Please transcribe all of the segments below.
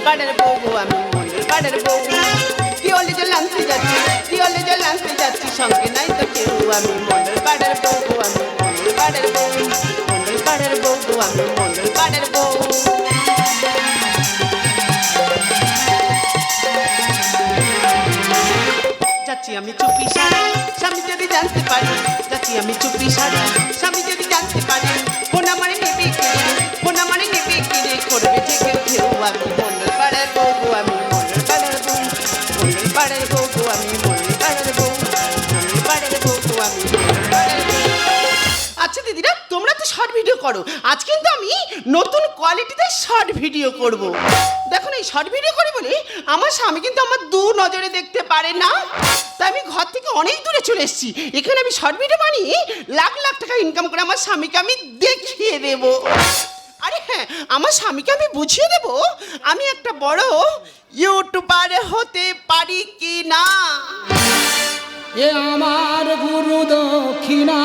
পাড়ার বউ গো আমি মন্ডল পাড়ার বউ টিওলে জল আনতে যাচ্ছি টিওলে জল আনতে যাচ্ছি সঙ্গে নাই তো কেউ আমি মন্ডল পাড়ার বউ গো আমি মন্ডল পাড়ার বউ মন্ডল পাড়ার বউ গো আমি মন্ডল পাড়ার বউ যাচ্ছি আমি চুপি সারি স্বামী যদি জানতে পারি যাচ্ছি আমি চুপি সারি স্বামী যদি জানতে পারি ফোন আমার নেবে কিনে ফোন আমার নেবে কিনে করবে যে কেউ কেউ আমি মন্ডল পাড়ার বউ গো আমি মন্ডল পাড়ার বউ মন্ডল পাড়ার বউ গো আমি মন্ডল পাড়ার বউ মন্ডল পাড়ার বউ গো আমি মন্ডল পাড়ার বউ। আচ্ছা দিদিরা তোমরা তো শর্ট ভিডিও করো আজ কিন্তু আমি নতুন কোয়ালিটিতে শর্ট ভিডিও করব। দেখুন এই শর্ট ভিডিও করি বলে আমার স্বামী কিন্তু আমার দু নজরে দেখতে পারে না তাই আমি ঘর থেকে অনেক দূরে চলে এসেছি এখানে আমি শর্ট ভিডিও বানিয়ে লাখ লাখ টাকা ইনকাম করে আমার স্বামীকে আমি দেখিয়ে দেব। আরে হ্যাঁ আমার স্বামীকে আমি বুঝিয়ে দেব আমি একটা বড় ইউটিউবার হতে পারি কি না। এ আমার গুরু দক্ষিণা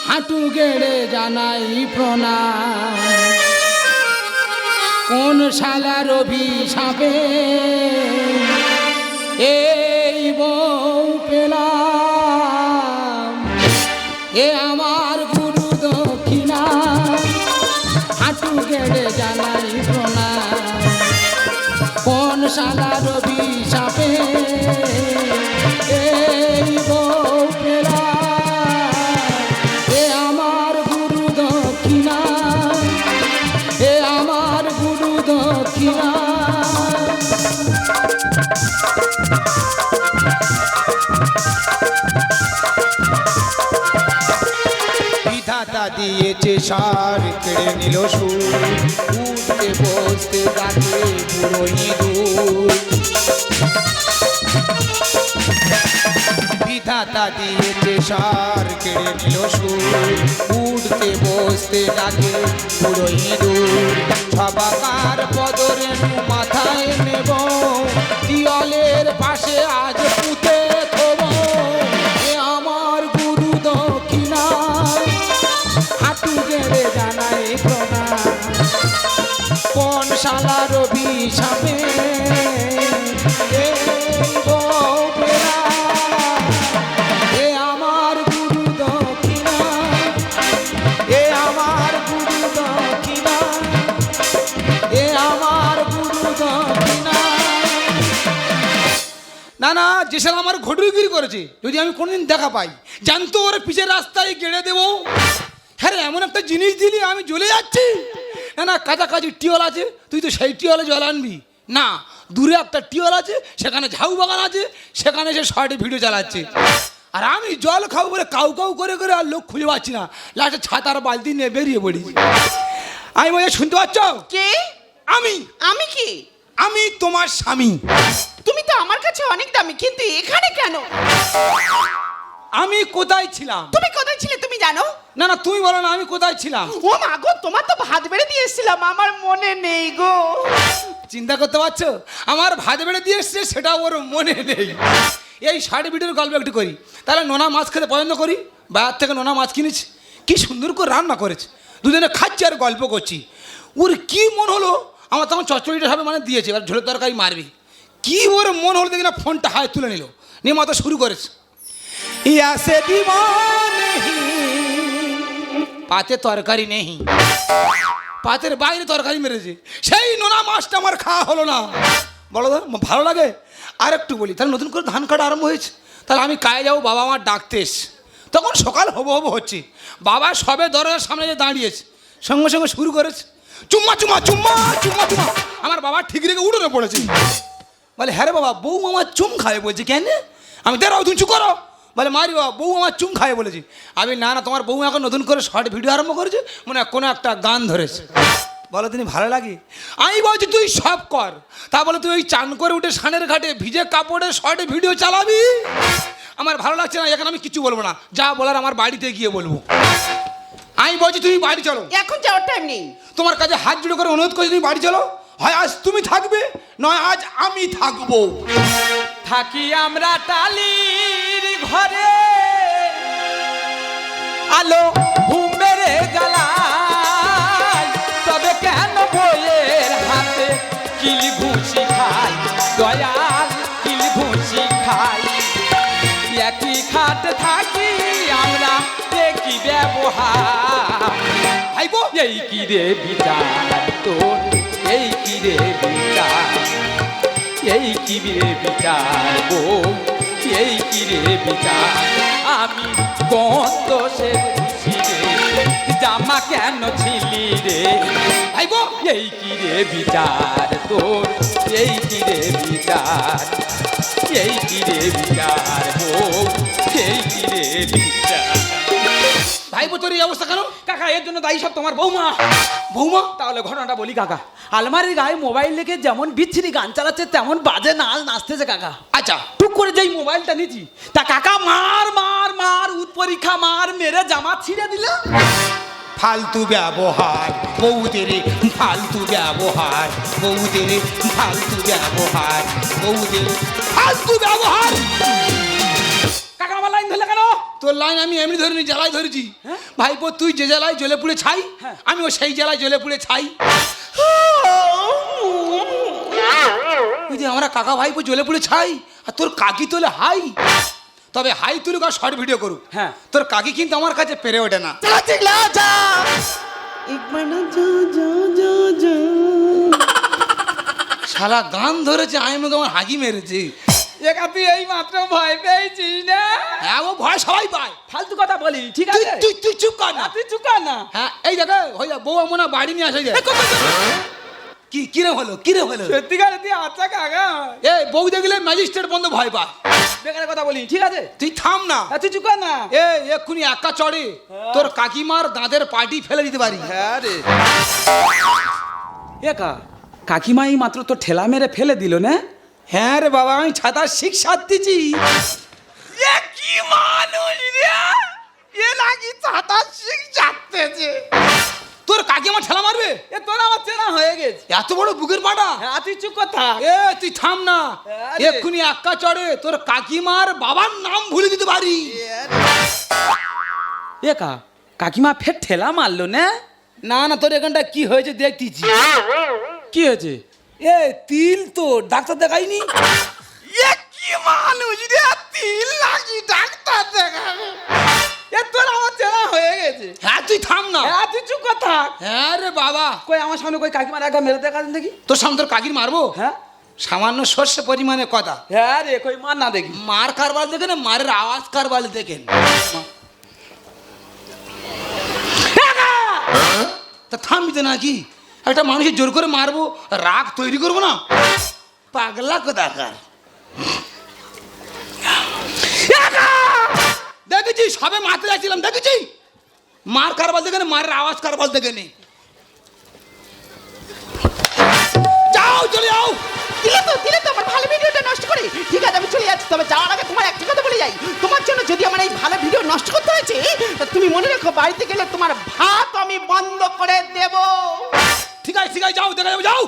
হাঁটু গেড়ে জানাই প্রণাম কোন শালার অভিশাপে এই বউ পেলাম এ আমার গুরু দক্ষিণা হাঁটু গেড়ে জানাই প্রণাম কোন শালার অভিশাপে এই বউ পেলাম এ আমার গুরু দক্ষিণা এ আমার গুরু দক্ষিণা। বিধাতা দিয়েছে সার কেড়ে নিল সুর উঠতে বসতে ডাকে পুরো ইঁদুর বিধাতা দিয়েছে সার কেড়ে নিল সুর উঠতে বসতে ডাকে পুরো ইঁদুর সবাকার পদরেণু মাথায় নেব দেওয়ালের পাশে আজ পুঁতে থব এ আমার গুরু দক্ষিণা হাঁটু গেড়ে জানাই প্রণাম কোন শালার অভিশাপে এই বউ পেলাম এ আমার গুরু দক্ষিণা এ আমার গুরু দক্ষিণা এ আমার গুরু দক্ষিণা। না না যে সাল আমার ঘটুগিরি করেছে যদি আমি কোনোদিন দেখা পাই জানতো ওর পিছের রাস্তায় গেড়ে দেবো। হ্যাঁ রে এমন একটা জিনিস দিলি আমি জ্বলে যাচ্ছি। না না কাছাকাছি টিওল আছে তুই তো সেই টিওলে জল আনবি না দূরে একটা টিওল আছে সেখানে ঝাউ বাগান আছে সেখানে সে শর্টে ভিডিও চালাচ্ছে আর আমি জল খাবো বলে কাউ কাউ করে করে আর লোক খুঁজে পাচ্ছি না লাস্টে ছাতার বালতি নিয়ে বেরিয়ে পড়ি। আমি বলে শুনতে পাচ্ছ কে আমি আমি কি আমি তোমার স্বামী। তুমি তো আমার কাছে অনেক দামি কিন্তু এখানে কেন আমি কোথায় ছিলাম তুমি কোথায় ছিলে তুমি জানো না না তুমি বলো না আমি কোথায় ছিলাম। ও মা গো তোমার তো ভাত বেড়ে দিয়ে এসেছিলাম আমার মনে নেই গো। চিন্তা করতে পারছো আমার ভাত বেড়ে দিয়ে এসছে সেটা ওর মনে নেই। এই ষাট ভিডিওর গল্প একটু করি তাহলে নোনা মাছ খেতে পছন্দ করি বাজার থেকে নোনা মাছ কিনেছি কি সুন্দর করে রান্না করেছে দুজনে খাচ্ছি আর গল্প করছি ওর কি মন হলো আমার তখন চচ্চড়িটা সবে মানে দিয়েছে এবার ঝোলের তরকারি মারবি কি ওর মন হলো দেখি না ফোনটা হায় তুলে নিল নিয়ে মাথা শুরু করেছে ইয়া সে দিওয়ানে পাতে তরকারি নেই পাতের বাইরে তরকারি মেরেছে সেই নোনা মাছটা আমার খাওয়া হলো না বলো ভালো লাগে আর একটু বলি তাহলে নতুন করে ধান কাটা আরম্ভ হয়েছে তাহলে আমি কাজে যাবো বাবা আমার ডাকতে এসছে তখন সকাল হবো হবো হচ্ছে বাবা সবে দরজার সামনে যে দাঁড়িয়েছে সঙ্গে সঙ্গে শুরু করেছে চুম্মা চুম্মা চুম্মা চুম্মা চুম্মা আমার বাবা ঠিক রেখে উঠোনে পড়েছে বলে হ্যাঁ রে বাবা বউ আমার চুম খায় বলছে কেন আমি দেরাও তুমি চুপ করো বলে মারি বাবা বউ আমার চুম খায় বলেছি আমি না না তোমার বউ এখন নতুন করে শর্ট ভিডিও আরম্ভ করেছে মনে কোনো একটা গান ধরেছে বলো তিনি ভালো লাগে আমি বলছি তুই সব কর তা বলে তুই ওই চান করে উঠে সানের ঘাটে ভিজে কাপড়ে শর্টে ভিডিও চালাবি আমার ভালো লাগছে না এখন আমি কিছু বলবো না যা বলার আমার বাড়িতে গিয়ে বলবো আমি বলছি তুমি বাড়ি চলো এখন যাওয়ার টাইম নেই তোমার কাছে হাত জুড়ে করে অনুরোধ করছি তুমি বাড়ি চলো হয় আজ তুমি থাকবে নয় আজ আমি থাকবো থাকি আমরা টালির ঘরে আলো ঘুমেরে জ্বালায় তবে কেন বয়ে এই কি রে বিচার তোর, এই কি রে বিচার, এই কি রে বিচার বউ, এই কি রে বিচার। আমি গন্ধ সে জামা কেন ছিলি রে ভাইবো এই কি রে বিচার তোর, এই কি রে বিচার, এই কি রে বিচার বউ, এই কি রে বিচার। ভাইবো তোর এই অবস্থা কেন? কাকা এর জন্য দায়ী সব তোমার বৌমা। বৌমা? তাহলে ঘটনাটা বলি কাকা, আলমারির গায়ে মোবাইল রেখে যেমন বিচ্ছিরি গান চালাচ্ছে তেমন বাজে নাচ নাচতেছে কাকা। আচ্ছা টুক করে যেই মোবাইলটা নিচ্ছি তা কাকা মার মার মার উৎপরীক্ষা মার মেরে জামা ছিঁড়ে দিল। ফালতু ব্যবহার বৌদের, ফালতু ব্যবহার বৌদের, ফালতু ব্যবহার বৌদের, ফালতু ব্যবহার। কাকা আমার লাইন ধরলে কেন? তোর লাইন আমি এমনি ধরিনি, জ্বালায় ধরেছি। হ্যাঁ? ভাইপো তুই যে জ্বালায় জ্বলে পুড়ে ছাই, হ্যাঁ। আমিও সেই জ্বালায় জ্বলে পুড়ে ছাই। ওই যে আমরা কাকা ভাইপো জ্বলে পুড়ে ছাই, আর তোর কাকি তোলে হাই। তবে হাই তুলুক আর শর্ট ভিডিও করুক, হ্যাঁ। তোর কাকি কিন্তু আমার কাছে পেরে ওঠে না। শালা গান ধরেছে, আমি আমাকে আমার হাগি মেরেছে। একা তুই এই মাত্র ভয় পেয়েছিস না? হ্যাঁ ও ভয় সবাই পায়। ফালতু কথা বলি ঠিক তুই আছে? তুই তুই চুপ কর না। তুই চুপ কর না। হ্যাঁ এই দেখো হয়ে যা, বউ মনে হয় বাড়ি নিয়ে আসে যায়। কি কিরে হলো, কিরে হলো? সত্যিকারে তুই আচ্ছা কাকা এ বউ দেখলে ম্যাজিস্ট্রেট বন্ধ ভয় পায়। বেকার কথা বলি ঠিক আছে? তুই থাম না। তুই চুপ কর না। এ এক্ষুনি একা চড়ে তোর কাকিমার দাঁতের পাটি ফেলে দিতে পারি। হ্যাঁ রে একা কাকিমা এই মাত্র তো ঠেলা মেরে ফেলে দিল না? হ্যাঁ রে বাবা, আমি ছাতা শিক্ষা দিচ্ছি। এ কি মানুষ রে, এ লাগি ছাতা শিখতেছে। তোর কাকিমা ঠেলা মারবে? এ তোর আমার চেনা হয়ে গেছে। এত বড় বুকের পাটা? হ্যাঁ তুই চুপ কর থাক। এ তুই থাম না। আরে। এক্ষুনি একা চড়ে তোর কাকিমার বাবার নাম ভুলে দিতে পারি। একা কাকিমা ফের ঠেলা মারলো না? না না, তোর এখানটা কি হয়েছে দেখতেছি। কি হয়েছে? এ তিল তো ডাক্তার দেখাইনি? এ কি মানুষ রে, তিল লাগি ডাক্তার দেখাবে? এ তোর আমার চেনা হয়ে গেছে। হ্যাঁ তুই থাম না। হ্যাঁ তুই চুপ কর থাক। হ্যাঁ রে বাবা, কই আমার সামনে কই কাকিমার একা মেরে দেখা দেন দেখি। তোর সামনে তোর কাকির মারবো? হ্যাঁ সামান্য সর্ষে পরিমাণে কথা। হ্যাঁ রে কই মার না দেখি। মার কারবার দেখেন, মারের আওয়াজ কারবার দেখেন। তা থামবি তো নাকি? একটা মানুষের জোর করে মারবো, রাগ তৈরি করবো না? পাগলা কোথাকার। দেখেছি সবে মারতে যাচ্ছিলাম, দেখেছি মার কারবার দেখে মারের আওয়াজ কারবার দেখে নি। যাও চলে যাও। দিলে তো আমার ভালো ভিডিওটা নষ্ট করে। ঠিক আছে আমি চলে যাচ্ছি, তবে যাওয়ার আগে তোমার একটা কথা বলে যাই। তোমার জন্য যদি আমার এই ভালো ভিডিও নষ্ট করতে হয়েছে, তা তুমি মনে রাখো বাড়িতে গেলে তোমার ভাত আমি বন্ধ করে দেব। ঠিক আছে ঠিক আছে, যাও দেখা যাবে, যাও।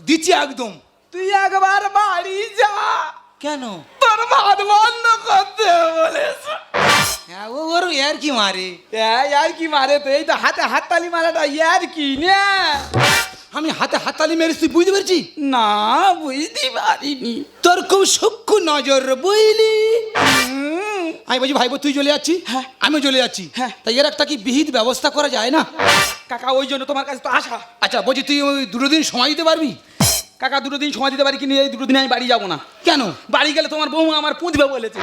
দিচ্ছি একদম। তুই একবার বাড়ি যা। কেন? তোর ভাত বন্ধ করতে বলেছে। হ্যাঁ ও ওর আর কি মারে। আর কি মারে তো, এই তো হাতে হাততালি মারাটা ইয়ার কি না? আমি হাতে হাততালি মেরেছি, তুই বুঝতে পারছি না বুঝতে পারিনি। তোর খুব সূক্ষ্ম নজর বুঝলি। আমি বলছি ভাইবো তুই চলে যাচ্ছি, হ্যাঁ। আমিও চলে যাচ্ছি, হ্যাঁ। তাই এর একটা কি বিহিত ব্যবস্থা করা যায় না? কাকা ওই জন্য তোমার কাছে তো আসা। আচ্ছা বলছি তুই ওই দুটো দিন সময় দিতে পারবি? কাকা দুটো দিন সময় দিতে পারি, কিন্তু এই দুটো দিন আমি বাড়ি যাবো না। কেন? বাড়ি গেলে তোমার বৌমা আমার পুঁতবে বলেছে।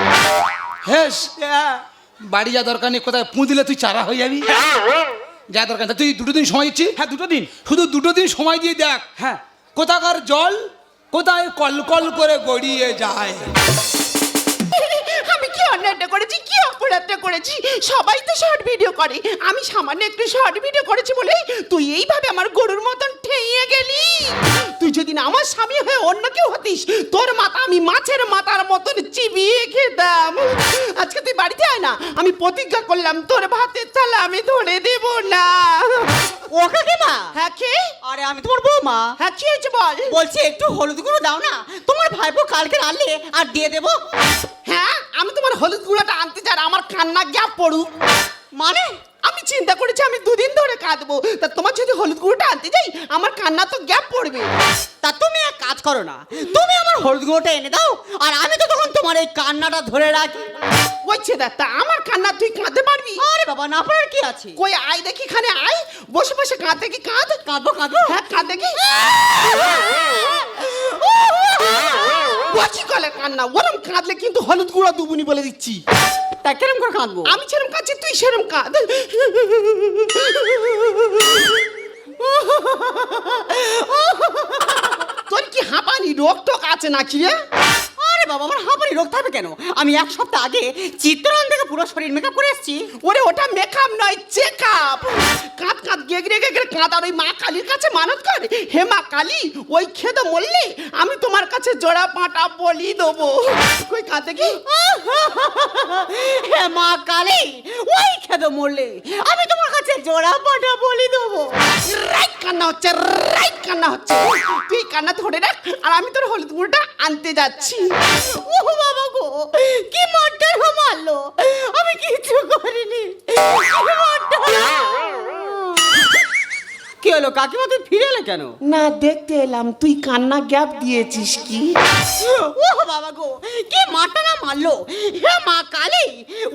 হ্যাঁ হ্যাঁ। বাড়ি যা দরকার নেই, কোথায় পুঁতলে তুই চারা হয়ে যাবি। যা দরকার নেই, তুই দুটো দিন সময় দিচ্ছি। হ্যাঁ দুটো দিন। শুধু দুটো দিন সময় দিয়ে দেখ হ্যাঁ কোথাকার জল কোথায় কলকল করে গড়িয়ে যায়। আমি কি অন্যায়টা করেছি, কি অপরাধটা করেছি? সবাই তো শর্ট ভিডিও করে, আমি সামান্য একটু শর্ট ভিডিও করেছি বলে তুই এইভাবে আমার গরুর মতন ঠেইয়ে গেলি। তুই যদি না আমার স্বামী হয়ে অন্য কেউ হতিস, তোর মাথা আমি মাছের মাথার মতন চিবিয়ে খেতাম। আজকে তুই বাড়িতে আয় না, আমি প্রতিজ্ঞা করলাম তোর ভাতের থালা আমি ধরে দেব না। ও কাকিমা, হ্যাঁ কে? আরে আমি তোমার বৌমা। হ্যাঁ কি হয়েছে বল? বলছি একটু হলুদ গুঁড়ো দাও না, তোমার ভাইপো কালকে আনলে আর দিয়ে দেবো। হ্যাঁ আমি তোমার হলুদ গুঁড়োটা আনতে চাই, আমার কান্না গ্যাপ পড়ুক। মানে আমি চিন্তা করেছি আমি দুদিন ধরে কাঁদবো, তা তোমার যদি হলুদ গুঁড়োটা আনতে যাই আমার কান্না তো গ্যাপ পড়বে। তা তুমি এক কাজ করো না, তুমি আমার হলুদ গুঁড়োটা এনে দাও, আর আমি তো তখন তোমার এই কান্নাটা ধরে রাখি। ওইছে তা আমার কান্না তুই কাঁদতে পারবি? আরে বাবা, না পারার কি আছে? কই আয় দেখি, খানে আয়, বসে বসে কাঁদ দেখি, কাঁদ। কাঁদবো কাঁদবো? হ্যাঁ কাঁদ দেখি। বচি কলে কান্না, ওরম কাঁদলে কিন্তু হলুদ গুঁড়ো দুবুনি বলে দিচ্ছি। তা কিরম করে কাঁদবো? আমি সেরম কাঁদছি, তুই সেরম কাঁদ। তোর কি হাঁপানি রোগ টোক আছে নাকি রে? আরে বাবা, আমার হাঁপানি রোগ থাকবে কেন? আমি এক সপ্তাহ আগে চিত্তরঞ্জন থেকে পুরো শরীর মেকআপ করে এসেছি। ওরে ওটা মেকআপ নয়, চেকআপ। কাঁদ কাঁদ গেগড়ে গেগড়ে কাঁদ, আর ওই মা কালীর কাছে মানত কর, হে মা কালী, ওই খেদে মরলে আমি তোমার কাছে জোড়া পাটা বলি দেবো। কই কাঁদ দেখি। হে মা কালী, ওই খেদে মরলে আমি তোমার কাছে জোড়া পাটা বলি দেবো। রাইট কান্না হচ্ছে, রাইট কান্না হচ্ছে। তুই কান্না ধরে রাখ, আর আমি তোর হলুদ গুঁড়োটা আনতে যাচ্ছি। ও বাবা গো, কি মারটার মারলো, আমি কিছু করিনি। কি হলো কাকিমা, তুই ফিরে এলে কেন? না, দেখতে এলাম তুই কান্না গ্যাপ দিয়েছিস কি। ও বাবা গো, কি মারটা না মারলো। হে মা কালী,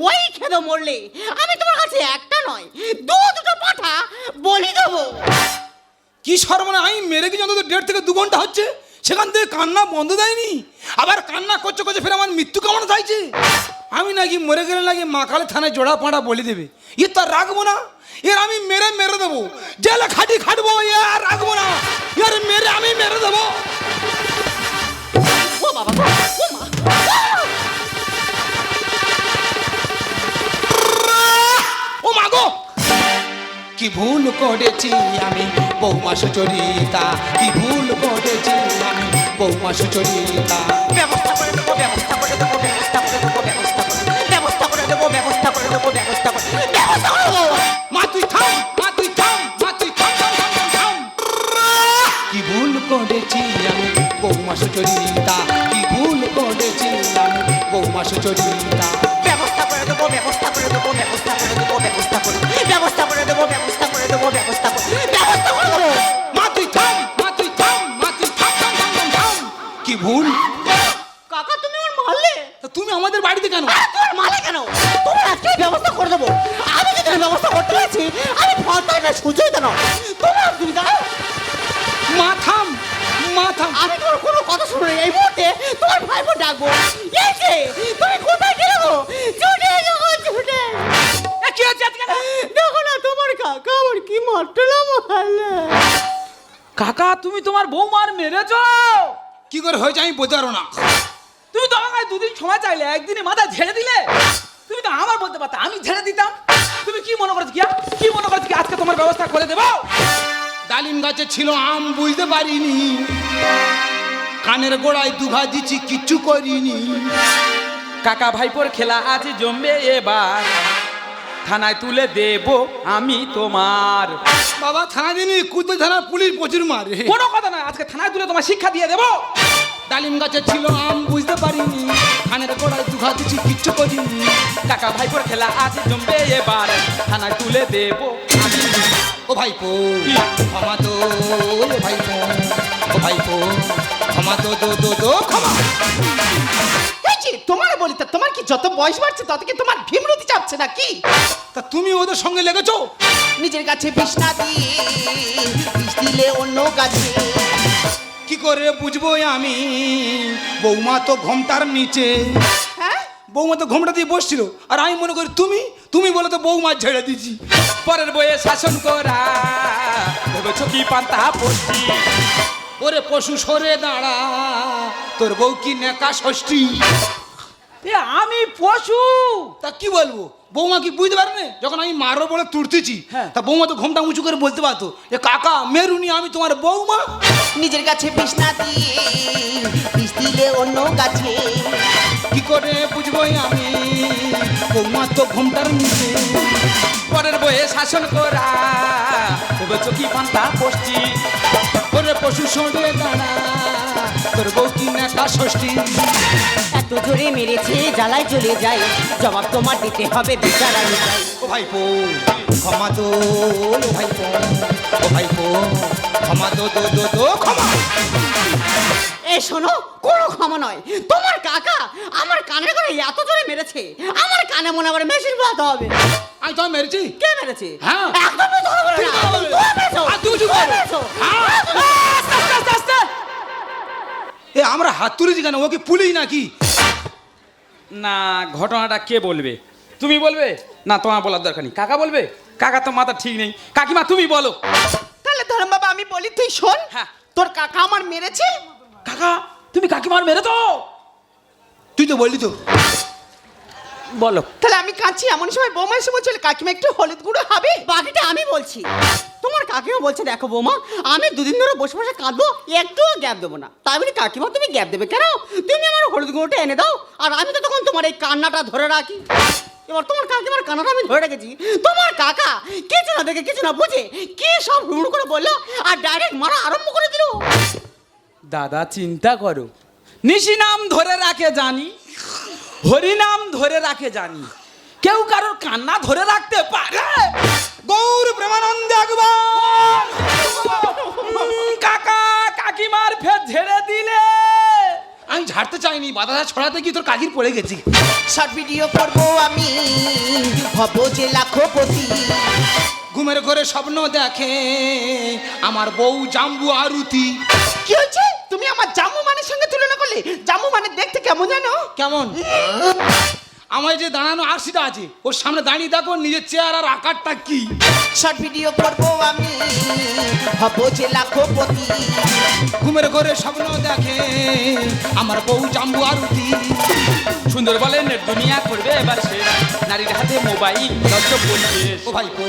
ওই খেদে মরলে আমি তোমার কাছে একটা নয় দুটো পাঠা বলি দেবো। কি সর্বনা, আমি মেরে গেছি অন্তত 1.5 থেকে 2 ঘন্টা হচ্ছে, সেখান থেকে কান্না বন্ধ দেয়নি, আবার কান্না করছে করছে ফের আমার মৃত্যু কামনা চাইছে। আমি নাকি মরে গেলে নাকি মা কালী থানায় জোড়া পাঁড়া বলে দেবে, এ তো আর রাখবো না, এর আমি মেরে মেরে দেবো, জেলে খাটি খাটবো, এ আর রাখবো না, এর মেরে আমি মেরে দেবো। ও বাবা গো, ও মা, ও মা গো, কি ভুল করেছি আমি বৌমা সুচরিতা, কি ভুল করেছি আমি বৌমা সুচরিতা। ব্যবস্থা করে দেবো, ব্যবস্থা করে দেবো, ব্যবস্থা করে দেবো, ব্যবস্থা করে দেবো, ব্যবস্থা করে দেবো, ব্যবস্থা করে দেবো, ব্যবস্থা করে দেবো, ব্যবস্থা করে দেবো। মা তুই থাম, মা তুই থাম, মা তুই থাম, থাম, থাম, থাম, থাম। কি ভুল করেছি আমি বৌমা সুচরিতা, কি ভুল করেছি আমি বৌমা সুচরিতা। ব্যবস্থা করে দেবো, ব্যবস্থা করে দেবো, ব্যবস্থা করে দেবো, ব্যবস্থা করে দেবো, ব্যবস্থা করে দেবো, ব্যবস্থা করে দেবো, ব্যবস্থা করে ব্যবস্থা করে দেবো। মা তুই থাম, মা তুই থাম, মা তুই থাম, থাম, থাম, থাম, থাম। কি ভুল? কাকা, তুমি ওর মারলে? তা তুমি আমাদের বাড়িতে কেন? তোমার মারলে কেন? তোমার আজকে ব্যবস্থা করে দেবো। আমি যদি ব্যবস্থা করতে পারছি, আমি ফলতাই না, সুযোগই না। তোমার তুমি দাঁড়াও। মা থাম, মা থাম। আমি তোমার কোনো কথা শুনে এই মুহূর্তে তোমার ভাইপো ডাকবো। এই যে, তুমি কোথায় গেলে গো? ছুটে যাও, ছুটে। কি হচ্ছে আজকে? দেখো না, তোমার কাকা আমার কি মারলো মারলে। কাকা, তুমি তোমার বৌমার মেরেছো? কি করে হয়েছে আমি বলতে পারবো না। তুমি তো আমাকে 2 দিন সময় চাইলে, একদিনে মাথা ঝেড়ে দিলে। তুমি তো আমার বলতে পারতে, আমি ঝেড়ে দিতাম। তুমি কি মনে করছো, কি মনে করছো কি আজকে তোমার ব্যবস্থা করে দেবো? ডালিম গাছে ছিল আম, বুঝতে পারিনি, কানের গোড়ায় দুঘা দিচ্ছি, কিচ্ছু করিনি। কাকা ভাইপোর খেলা আছে জমবে এবার, থানায় তুলে দেব আমি তোমার। বাবা থানা দিনি, কুতো থানা পুলিশ প্রচুর মারে। কোনো কথা নয়, আজকে থানায় তুলে তোমার শিক্ষা দিয়ে দেবো। ডালিম গাছে ছিল আম, বুঝতে পারিনি, কানের গোড়ায় দুঘা দিচ্ছি, কিচ্ছু করিনি। কাকা ভাইপোর খেলা আছে জমবে এবার, থানায় তুলে দেব আমি। ও ভাইপো ক্ষমা তো, ও ভাইপো, ও ভাইপো ক্ষমা তো, দো দো দো ক্ষমা। এই যে তোমার বলি, তা তোমার কি যত বয়স বাড়ছে তত কি তোমার ভীমরতি চাপছে নাকি? তা তুমি ওদের সঙ্গে লেগেছো? নিজের গাছে বিষ না দিয়ে বিষ দিলে অন্য গাছে। কি করে বুঝবো আমি, বৌমা তো ঘোমটার নিচে। হ্যাঁ, বৌমা তো ঘোমটা দিয়ে বসছিল, আর আমি মনে করি তুমি তুমি বলে তো বৌমা ঝেড়ে দিচ্ছি। পরের বইয়ে শাসন করা ভেবেছো কি পান্তা পড়ছি। ওরে পশু সরে দাঁড়া, তোর বউ কি নেকা ষষ্ঠী। এ আমি পশু? তা কি বলবো, বৌমা কি বুঝতে পারে না যখন আমি মারো বলে তুলতেছি? হ্যাঁ। তা বৌমা তো ঘোমটা উঁচু করে বলতে পারতো, এ কাকা মেরুনি, আমি তোমার বৌমা। নিজের গাছে বিষ না দিয়ে বিষ দিলে অন্য গাছে। কি করে বুঝবো আমি, বৌমা তো ঘোমটার নিচে। পরের বইয়ে শাসন করা ভেবেছো কি পান্তা পড়ছি। ওরে পশু সরে দাঁড়া, তোর বউ কি নেকা ষষ্ঠী। এত জোরে মেরেছে, জ্বালায় চলে যায়, জবাব তোমার দিতে হবে, বিচার আমি চাই। ও ভাইপো ক্ষমা তো, ও ভাইপো, ও ভাইপো ক্ষমা দো দো দো দো ক্ষমা। এই শোনো, কোনো ক্ষমা নয়। তোমার কাকা আমার কানে করে এত জোরে মেরেছে, আমার কানে মনে করে মেশিন বোলাতে হবে। আমি তোমায় মেরেছি? কে মেরেছে? হ্যাঁ। একদম মিথ্যা কথা বলো না। ঠিক কথা বলে। তুমি মেরেছো। আর তুমি চুপ তুমি করো। মেরেছো। হ্যাঁ। আস্তে, আস্তে, আস্তে, আস্তে। এ আমরা হাত তুলেছি কেন? ও কি পুলিশ নাকি? না, ঘটনাটা কে বলবে? তুমি বলবে? না, তোমার বলার দরকার নেই। কাকা বলবে? কাকা তো মাথা ঠিক নেই। কাকিমা তুমি বলো। তাহলে ধরম বাবা আমি বলি, তুই শোন। হ্যাঁ। তোর কাকা আমার মেরেছে। কাকা তুমি কাকিমার মেরে তো তুই তো বললি তো। বলো। তাহলে আমি কাঁদছি, এমন সময় বৌমা এসে বলছিল কাকিমা একটু হলুদ গুঁড়ো হবে। বাকিটা আমি বলছি। তোমার কাকিমা বলছে, দেখো বৌমা, আমি দুদিন ধরে বসে বসে কাঁদবো, একটুও গ্যাপ দেবো না। তাই বলি কাকিমা তুমি গ্যাপ দেবে কেন? তুমি আমার হলুদ গুঁড়োটা এনে দাও, আর আমি তো তখন তোমার এই কান্নাটা ধরে রাখি। এবার তোমার কাকিমার কান্নাটা আমি ধরে রেখেছি। তোমার কাকা কিছু না দেখে কিছু না বুঝে কি সব হুড় করে বললো, আর ডাইরেক্ট মারা আরম্ভ করে দিল। দাদা চিন্তা করো, নিশি নাম ধরে রাখে জানি, হরি নাম ধরে রাখে জানি, কেউ কারোর কান্না ধরে রাখতে পারে? গৌর প্রেমানন্দ একবার। কাকা কাকিমার ফের ঝেড়ে দিলে। আমি ঝাড়তে চাইনি, বাধা ছড়াতে গিয়ে তোর কাকির পড়ে গেছি। শর্ট ভিডিও করব আমি, হব যে লাখপতি। ঘুমের ঘরে স্বপ্ন দেখে আমার বউ জাম্বু আরুতি। কি হয়েছে? তুমি আমার জামু মানের সঙ্গে তুলনা করলে? জামু মানে দেখতে কেমন জানো? কেমন? আমার যে দাঁড়ানো আরসিটা আছে, ওর সামনে দাঁড়িয়ে দেখো নিজের চেয়ার আর আকারটা কি। শর্ট ভিডিও করব আমি, হব যে লাখপতি। ঘুমের ঘরে স্বপ্ন দেখে আমার বউ জাম্বু আরুতি। সুন্দর বলে নেট দুনিয়া করবে এবার সে, নারীর হাতে মোবাইল লজ্জ বলবে। ও ভাইপো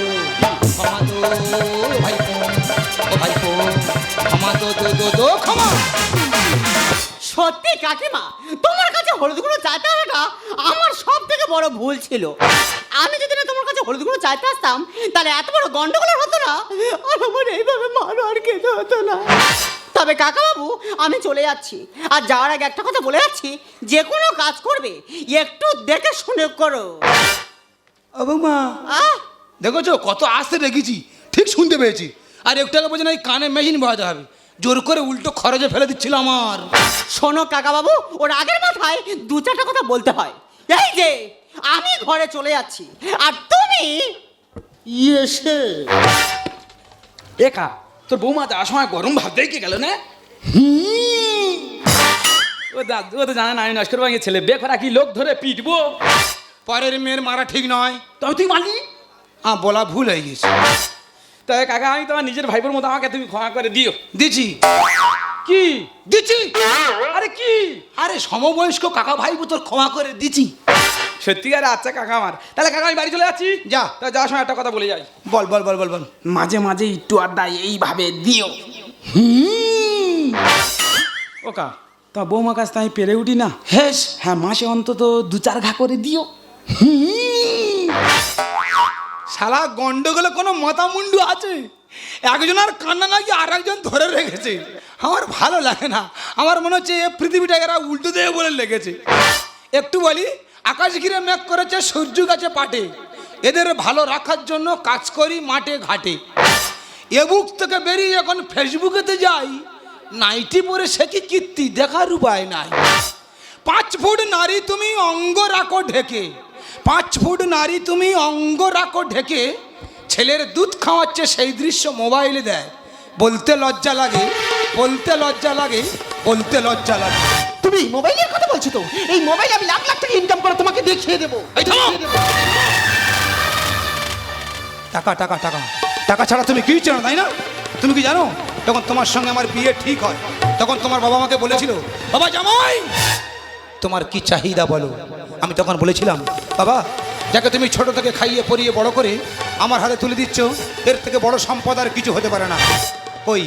ক্ষমা দো, ও ভাইপো, ও ভাইপো ক্ষমা দো দো দো দো ক্ষমা। সত্যি কাকিমা, তোমার কাছে হলুদ গুঁড়ো চাইতে আসাটা আমার সব থেকে বড় ভুল ছিল। আমি যদি না তোমার কাছে হলুদ গুঁড়ো চাইতে আসতাম, তাহলে এত বড় গন্ডগোল হতো না, আর আমার এইভাবে মারো আর খেতে হতো না। তবে কাকা বাবু, আমি চলে যাচ্ছি, আর যাওয়ার আগে একটা কথা বলে যাচ্ছি, যে কোনো কাজ করবে একটু দেখে শুনে করো। ও বৌমা, আহ, দেখেছো কত আস্তে রেখেছি, ঠিক শুনতে পেয়েছি। আর একটু আগে বলছে না এই কানে মেশিন বাজাতে হবে, জোর করে উল্টো খরচে ফেলে দিচ্ছিল আমার। শোনো কাকা বাবু, ওর আগের মাথায় দু চারটা কথা বলতে হয়। এই যে আমি ঘরে চলে যাচ্ছি, আর তুমি এসে একা তোর বৌমা যাওয়ার সময় গরম ভাব দেখে গেল না? ও তো জানে না আমি নস্কর ভাঙে ছেলে, বেখরা কি লোক ধরে পিটবো। পরের মেয়ের মারা ঠিক নয়। তবে তুই মানলি? বলা ভুল হয়ে গেছে। তবে কাকা আমি তোমার নিজের ভাইবোর মতো, আমাকে তুমি ক্ষমা করে দিও। দিচ্ছি কি দিচ্ছি। আরে কি? আরে সমবয়স্ক কাকা ভাইবো তোর ক্ষমা করে দিচ্ছি। সত্যিকার? আচ্ছা কাকা আমার, তাহলে কাকা আমি বাড়ি চলে যাচ্ছি। যা। তা যাওয়ার সময় একটা কথা বলে যাই। বল বল বল বল বল। মাঝে মাঝে একটু আড্ডা এইভাবে দিও। ওকা তোমার বৌমা কাছ আমি পেরে উঠি না। হেস। হ্যাঁ, মাসে অন্তত 2-4 ঘা করে দিও। শালা গন্ডগোলে কোনো মাথামুন্ডু আছে? একজনের কান্না নাকি আর একজন ধরে রেখেছে। আমার ভালো লাগে না, আমার মনে হচ্ছে এ পৃথিবীটা এরা উল্টো দেবে বলে লেগেছে। একটু বলি, আকাশ ঘিরে মেঘ করেছে, সূর্য গাছে পাটে, এদের ভালো রাখার জন্য কাজ করি মাঠে ঘাটে। এ বুক থেকে বেরিয়ে এখন ফেসবুকেতে যাই, নাইটি পরে সে কি কীর্তি দেখার উপায় নাই। 5 ফুট নারী তুমি অঙ্গ রাখো ঢেকে, 5 ফুট নারী তুমি অঙ্গ রাখো ঢেকে, ছেলের দুধ খাওয়াচ্ছে সেই দৃশ্য মোবাইলে দেয়। বলতে লজ্জা লাগে, বলতে লজ্জা লাগে, বলতে লজ্জা লাগে। তুমি মোবাইলের কথা বলছো তো? এই মোবাইল আমি লাখ লাখ টাকা ইনকাম করে তোমাকে দেখিয়ে দেবো। এই থামো। টাকা টাকা টাকা টাকা ছাড়া তুমি কি চেনো, তাই না? তুমি কি জানো তখন তোমার সঙ্গে আমার বিয়ে ঠিক হয়, তখন তোমার বাবা আমাকে বলেছিল, বাবা জামাই তোমার কি চাহিদা বলো। আমি তখন বলেছিলাম, বাবা যাকে তুমি ছোট থেকে খাইয়ে পরিয়ে বড় করে আমার হাতে তুলে দিচ্ছ, এর থেকে বড় সম্পদ আর কিছু হতে পারে না। ওই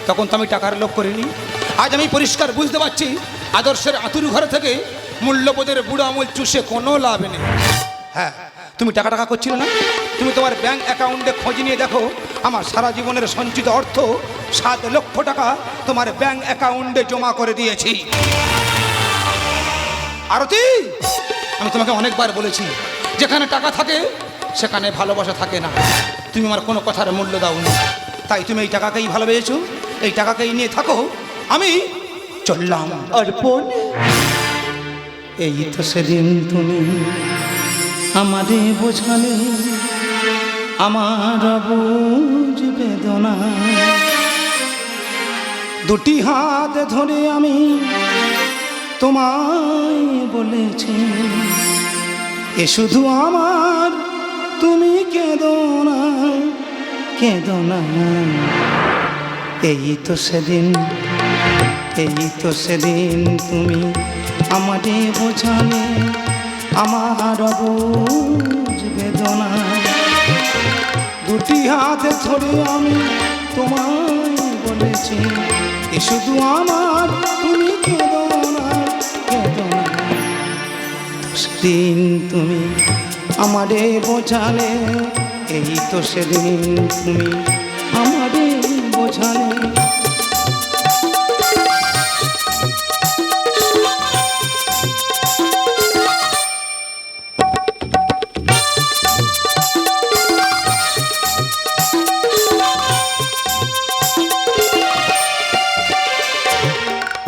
তখন তো আমি টাকার লোভ করিনি। আজ আমি পরিষ্কার বুঝতে পারছি, আদর্শের আতুর ঘরে থেকে মূল্যবোধের বুড়ো আমূল চুষে কোনো লাভ নেই। হ্যাঁ, তুমি টাকা টাকা করছিলে না? তুমি তোমার ব্যাংক অ্যাকাউন্টে খোঁজ নিয়ে দেখো, আমার সারা জীবনের সঞ্চিত অর্থ 7 লক্ষ টাকা তোমার ব্যাংক অ্যাকাউন্টে জমা করে দিয়েছি। আরতি, আমি তোমাকে অনেকবার বলেছি, যেখানে টাকা থাকে সেখানে ভালোবাসা থাকে না। তুমি আমার কোনো কথার মূল্য দাওনি। তাই তুমি এই টাকাকেই ভালোবেসেছো, এই টাকাকেই নিয়ে থাকো, আমি চললাম। অর্পণ, এই তো সেদিন তুমি আমারে বোঝালে আমার বুঝ বেদনা, দুটি হাত ধরে আমি তোমায় বলেছি এ শুধু আমার, তুমি কেঁদো না, কেঁদো না। এই তো সেদিন, এই তো সেদিন তুমি আমারে বোঝালে আমার বুঝ বেদনা, দুটি হাতে ধরে আমি তোমায় বলেছি এ শুধু আমার, তুমি কেঁদো না, কেঁদো না। সেদিন তুমি আমারে বোঝালে, এই তো সেদিন তুমি আমারে বোঝালে।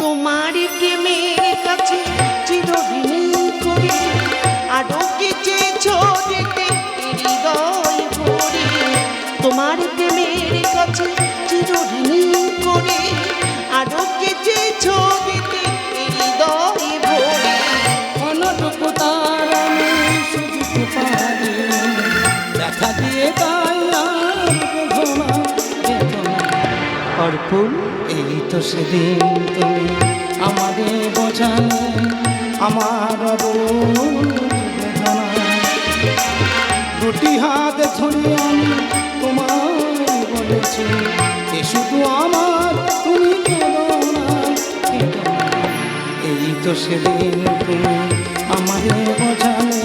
তোমার প্রেমের কাছে চিরদিন করে আরো কিছু ছোটে হৃদয় ভরে, তোমার প্রেমের কাছে চিরদিন করে আরো কিছু ছোটে হৃদয় ভরে। অনটুকু তার আমি শুধু পারি, দেখা দিয়ে তাই আর বেদনা, বেদনা। অর্পণ, এই তো সেদিন তুমি আমাদের বোঝালে আমার বুঝ বেদনা, দুটি হাত ধরে আমি তোমায় বলেছি এ শুধু আমার, তুমি কেঁদো না, কেঁদো না। এই তো সেদিন তুমি আমাদের বোঝালে,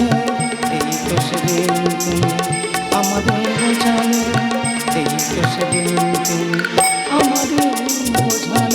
এই তো সেদিন তুমি আমাদের বোঝালে, এই তো সেদিন তুমি আমাদের বোঝালে।